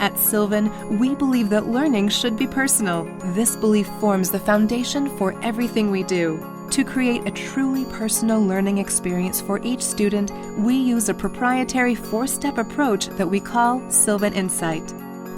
At Sylvan, we believe that learning should be personal. This belief forms the foundation for everything we do. To create a truly personal learning experience for each student, we use a proprietary 4-step approach that we call Sylvan Insight.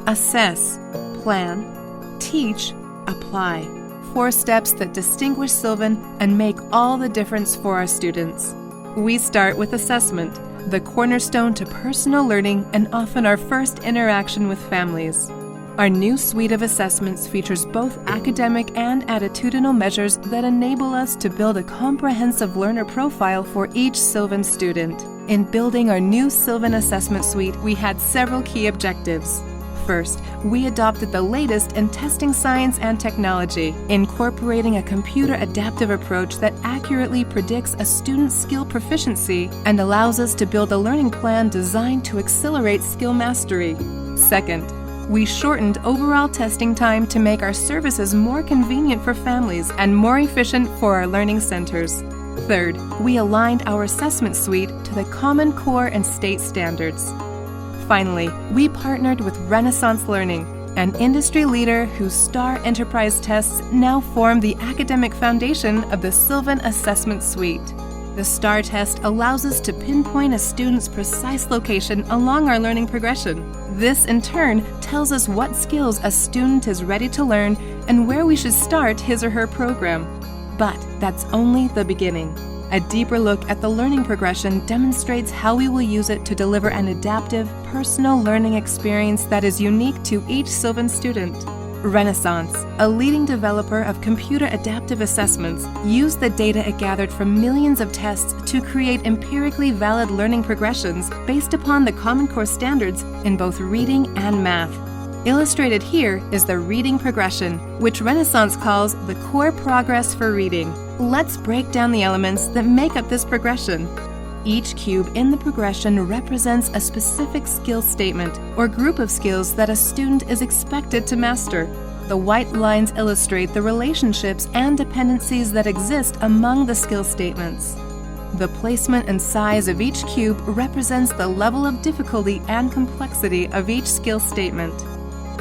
Assess, plan, teach, apply. 4 steps that distinguish Sylvan and make all the difference for our students. We start with assessment, the cornerstone to personal learning and often our first interaction with families. Our new suite of assessments features both academic and attitudinal measures that enable us to build a comprehensive learner profile for each Sylvan student. In building our new Sylvan assessment suite, we had several key objectives. First, we adopted the latest in testing science and technology, incorporating a computer adaptive approach that accurately predicts a student's skill proficiency and allows us to build a learning plan designed to accelerate skill mastery. Second, we shortened overall testing time to make our services more convenient for families and more efficient for our learning centers. Third, we aligned our assessment suite to the Common Core and state standards. Finally, we partnered with Renaissance Learning, an industry leader whose STAR Enterprise tests now form the academic foundation of the Sylvan Assessment Suite. The STAR test allows us to pinpoint a student's precise location along our learning progression. This, in turn, tells us what skills a student is ready to learn and where we should start his or her program. But that's only the beginning. A deeper look at the learning progression demonstrates how we will use it to deliver an adaptive, personal learning experience that is unique to each Sylvan student. Renaissance, a leading developer of computer adaptive assessments, used the data it gathered from millions of tests to create empirically valid learning progressions based upon the Common Core standards in both reading and math. Illustrated here is the reading progression, which Renaissance calls the core progress for reading. Let's break down the elements that make up this progression. Each cube in the progression represents a specific skill statement or group of skills that a student is expected to master. The white lines illustrate the relationships and dependencies that exist among the skill statements. The placement and size of each cube represents the level of difficulty and complexity of each skill statement.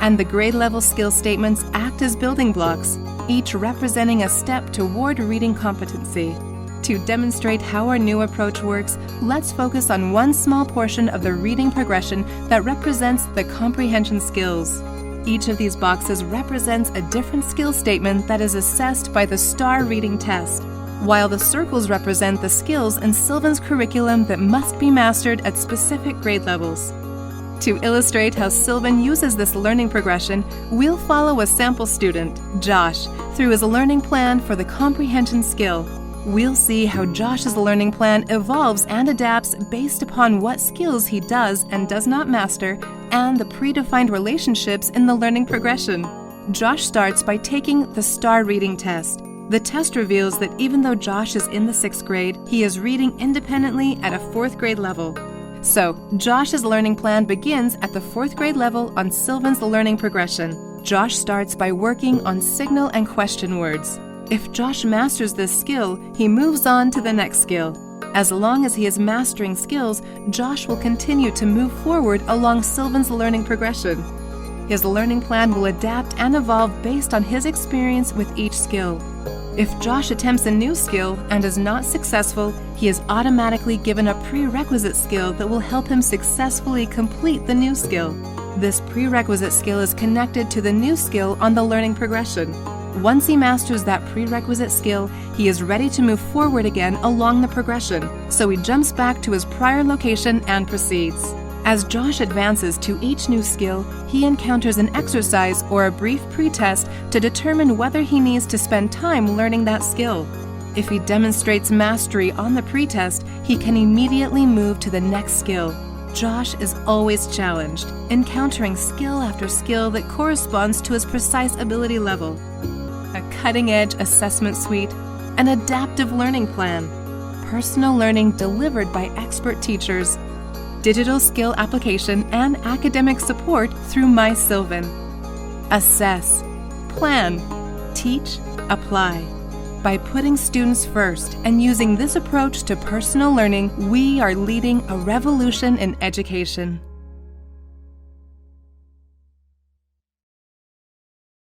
And the grade level skill statements act as building blocks, each representing a step toward reading competency. To demonstrate how our new approach works, let's focus on one small portion of the reading progression that represents the comprehension skills. Each of these boxes represents a different skill statement that is assessed by the STAR reading test, while the circles represent the skills in Sylvan's curriculum that must be mastered at specific grade levels. To illustrate how Sylvan uses this learning progression, we'll follow a sample student, Josh, through his learning plan for the comprehension skill. We'll see how Josh's learning plan evolves and adapts based upon what skills he does and does not master and the predefined relationships in the learning progression. Josh starts by taking the STAR reading test. The test reveals that even though Josh is in the 6th grade, he is reading independently at a 4th grade level. So, Josh's learning plan begins at the 4th grade level on Sylvan's learning progression. Josh starts by working on signal and question words. If Josh masters this skill, he moves on to the next skill. As long as he is mastering skills, Josh will continue to move forward along Sylvan's learning progression. His learning plan will adapt and evolve based on his experience with each skill. If Josh attempts a new skill and is not successful, he is automatically given a prerequisite skill that will help him successfully complete the new skill. This prerequisite skill is connected to the new skill on the learning progression. Once he masters that prerequisite skill, he is ready to move forward again along the progression, so he jumps back to his prior location and proceeds. As Josh advances to each new skill, he encounters an exercise or a brief pretest to determine whether he needs to spend time learning that skill. If he demonstrates mastery on the pretest, he can immediately move to the next skill. Josh is always challenged, encountering skill after skill that corresponds to his precise ability level. A cutting-edge assessment suite, an adaptive learning plan, personal learning delivered by expert teachers, digital skill application and academic support through My Sylvan. Assess, plan, teach, apply. By putting students first and using this approach to personal learning, we are leading a revolution in education.